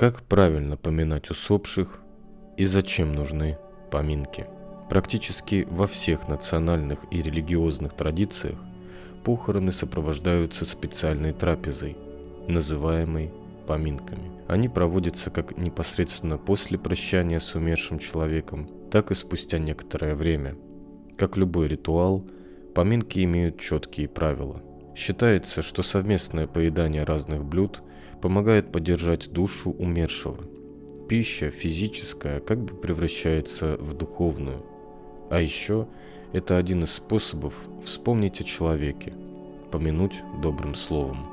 Как правильно поминать усопших и зачем нужны поминки? Практически во всех национальных и религиозных традициях похороны сопровождаются специальной трапезой, называемой поминками. Они проводятся как непосредственно после прощания с умершим человеком, так и спустя некоторое время. Как любой ритуал, поминки имеют четкие правила. Считается, что совместное поедание разных блюд помогает поддержать душу умершего. Пища физическая как бы превращается в духовную. А еще это один из способов вспомнить о человеке, помянуть добрым словом.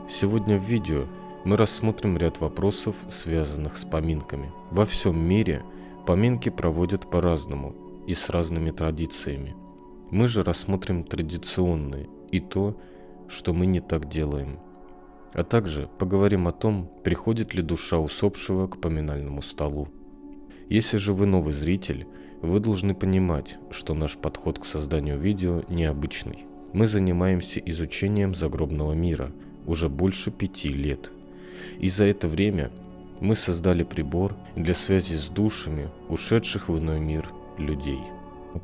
Сегодня в видео мы рассмотрим ряд вопросов, связанных с поминками. Во всем мире поминки проводят по-разному и с разными традициями. Мы же рассмотрим традиционные и то, что мы не так делаем. А также поговорим о том, приходит ли душа усопшего к поминальному столу. Если же вы новый зритель, вы должны понимать, что наш подход к созданию видео необычный. Мы занимаемся изучением загробного мира уже больше 5 лет. И за это время мы создали прибор для связи с душами ушедших в иной мир людей.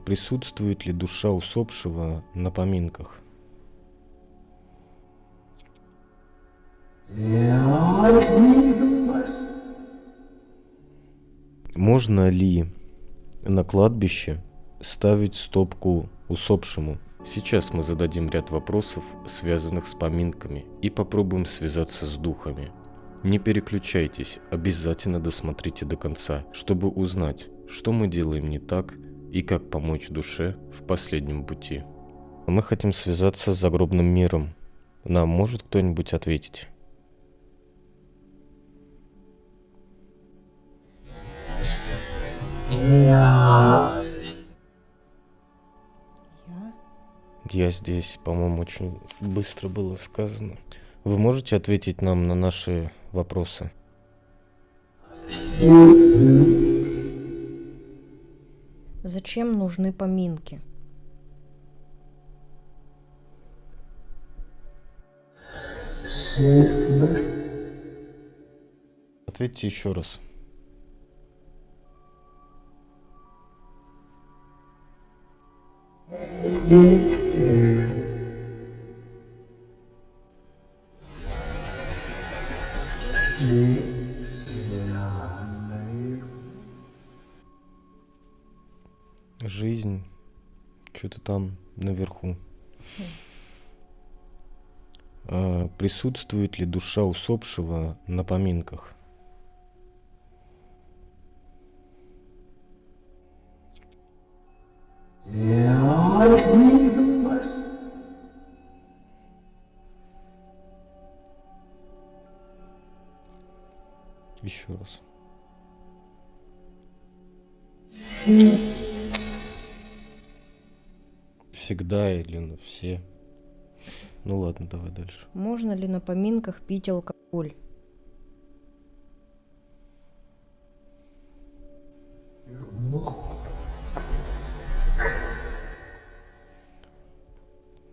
Присутствует ли душа усопшего на поминках? Можно ли на кладбище ставить стопку усопшему? Сейчас мы зададим ряд вопросов, связанных с поминками, и попробуем связаться с духами. Не переключайтесь, обязательно досмотрите до конца, чтобы узнать, что мы делаем не так и как помочь душе в последнем пути. Мы хотим связаться с загробным миром. Нам может кто-нибудь ответить? Я здесь, по-моему, очень быстро было сказано. Вы можете ответить нам на наши вопросы? Зачем нужны поминки? Ответьте еще раз. Жизнь, что-то там наверху. Присутствует ли душа усопшего на поминках? Еще раз. Всегда или на все? Ну ладно, давай дальше. Можно ли на поминках пить алкоголь?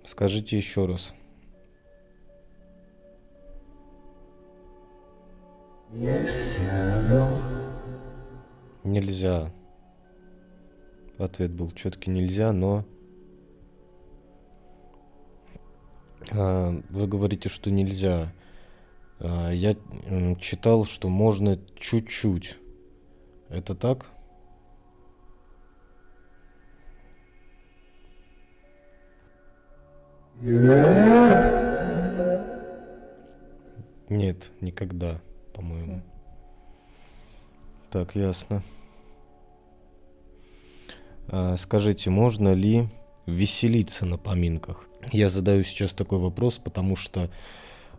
Скажите еще раз. Нельзя. Ответ был четкий, нельзя, но вы говорите, что нельзя. Я читал, что можно чуть-чуть. Это так? Нет, никогда, по-моему. Так, ясно. Скажите, можно ли веселиться на поминках? Я задаю сейчас такой вопрос, потому что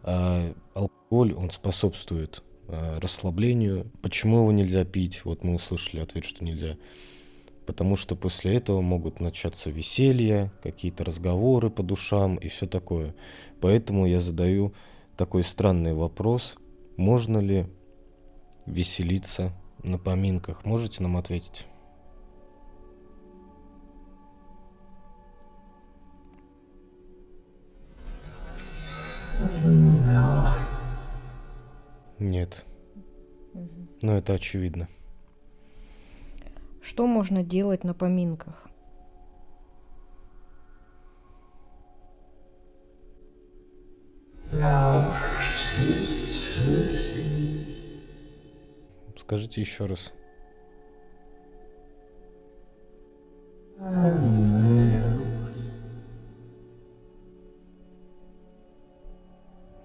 алкоголь, он способствует расслаблению. Почему его нельзя пить? Вот мы услышали ответ, что нельзя. Потому что после этого могут начаться веселья, какие-то разговоры по душам и все такое. Поэтому я задаю такой странный вопрос. Можно ли веселиться на поминках? Можете нам ответить? Нет. Мгм. Но это очевидно. Что можно делать на поминках? Скажите еще раз.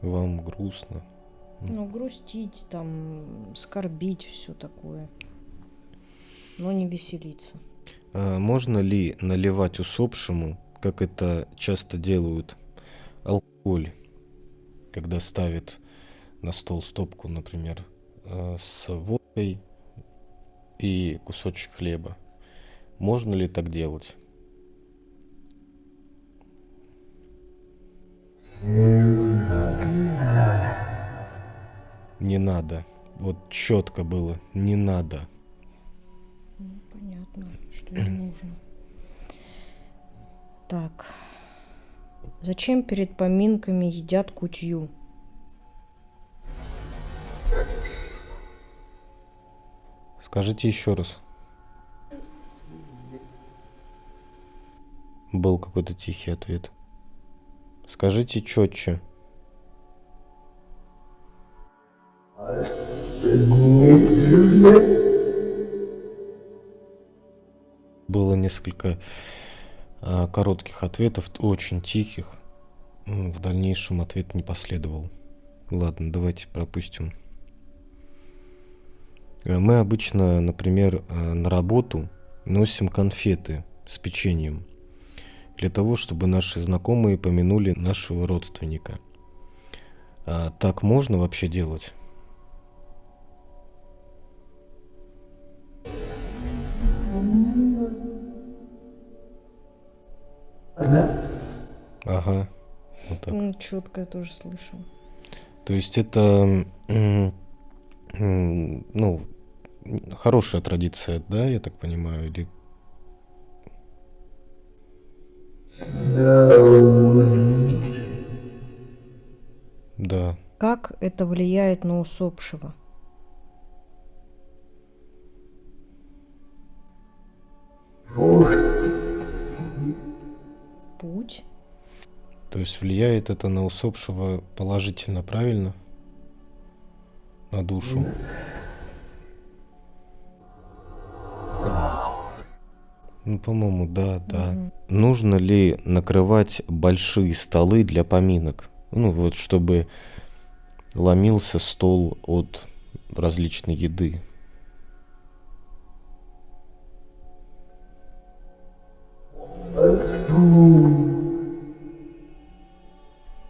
Вам грустно? Ну, грустить, там, скорбить, все такое. Но не веселиться. А можно ли наливать усопшему, как это часто делают, алкоголь, когда ставят на стол стопку, например, с водкой и кусочек хлеба? Можно ли так делать? Не надо. Вот четко было. Не надо. Ну, понятно, что не нужно. Так. Зачем перед поминками едят кутью? Скажите еще раз. Был какой-то тихий ответ. Скажите четче. Было несколько коротких ответов, очень тихих. В дальнейшем ответ не последовал. Ладно, давайте пропустим. Мы обычно, например, на работу носим конфеты с печеньем для того, чтобы наши знакомые помянули нашего родственника. А так можно вообще делать? Ага, вот так. Четко я тоже слышал. То есть это, ну, хорошая традиция, да, я так понимаю, или... Да. Как это влияет на усопшего? Путь. То есть влияет это на усопшего положительно, правильно? На душу. Ну, по-моему, да. Мгм. Нужно ли накрывать большие столы для поминок? Ну, вот, чтобы ломился стол от различной еды.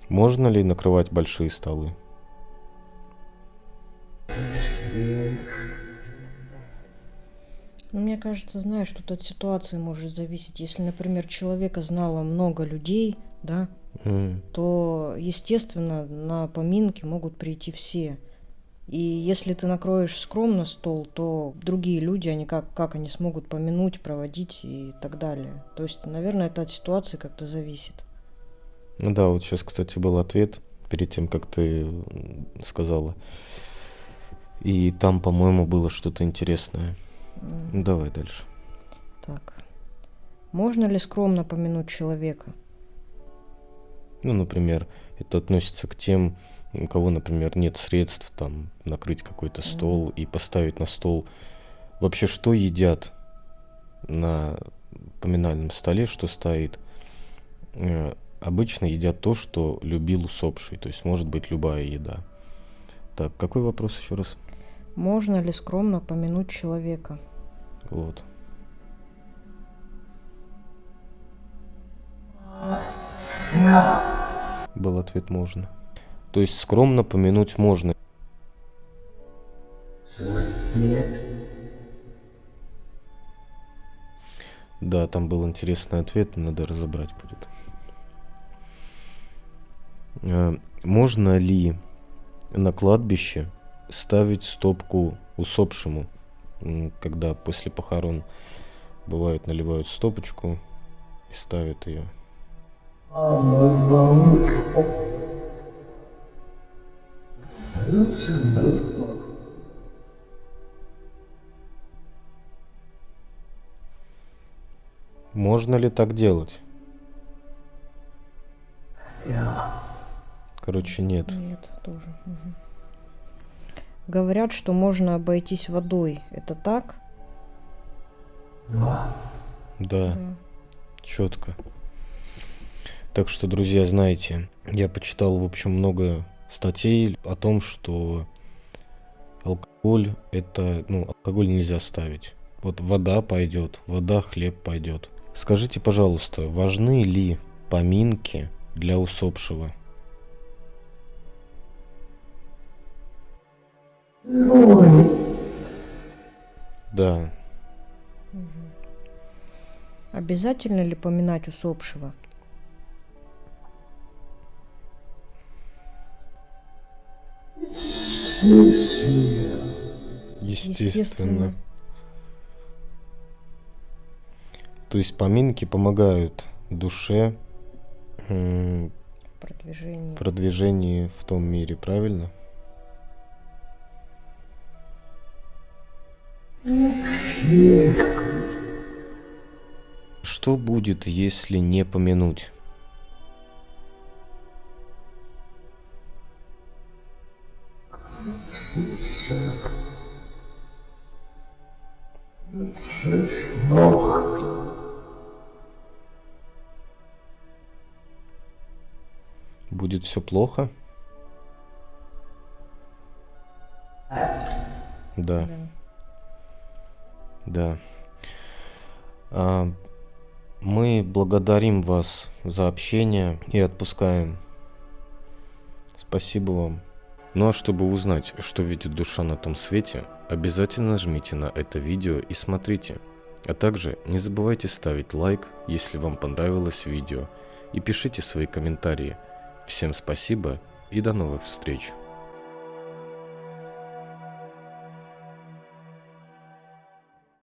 Можно ли накрывать большие столы? Ну, мне кажется, знаешь, тут от ситуации может зависеть. Если, например, человека знало много людей, да, М, то, естественно, на поминки могут прийти все. И если ты накроешь скромно стол, то другие люди, они как они смогут помянуть, проводить и так далее. То есть, наверное, это от ситуации как-то зависит. Ну да, вот сейчас, кстати, был ответ перед тем, как ты сказала. И там, по-моему, было что-то интересное. Ну, давай дальше. Так. Можно ли скромно помянуть человека? Ну, например, это относится к тем, у кого, например, нет средств там накрыть какой-то стол и поставить на стол. Вообще, что едят на поминальном столе, что стоит? Обычно едят то, что любил усопший, то есть может быть любая еда. Так, какой вопрос еще раз? Можно ли скромно помянуть человека? Вот. Был ответ можно. То есть скромно помянуть можно. Да, там был интересный ответ, надо разобрать будет. Можно ли на кладбище ставить стопку усопшему, когда после похорон бывает наливают стопочку и ставят ее? Можно ли так делать? Короче, нет. Нет, тоже. Мгм. Говорят, что можно обойтись водой. Это так? Да, Да. четко. Так что, друзья, знаете, я почитал, в общем, много статей о том, что алкоголь это, алкоголь нельзя ставить. Вот вода пойдет, вода, хлеб пойдет. Скажите, пожалуйста, важны ли поминки для усопшего? Да, Обязательно ли поминать усопшего? естественно. То есть поминки помогают душе в Продвижение. продвижении в том мире, правильно? Что будет, если не помянуть? Будет все плохо? Да, да. Мы благодарим вас за общение и отпускаем. Спасибо вам. Ну а чтобы узнать, что видит душа на том свете, обязательно нажмите на это видео и смотрите. А также не забывайте ставить лайк, если вам понравилось видео, и пишите свои комментарии. Всем спасибо и до новых встреч!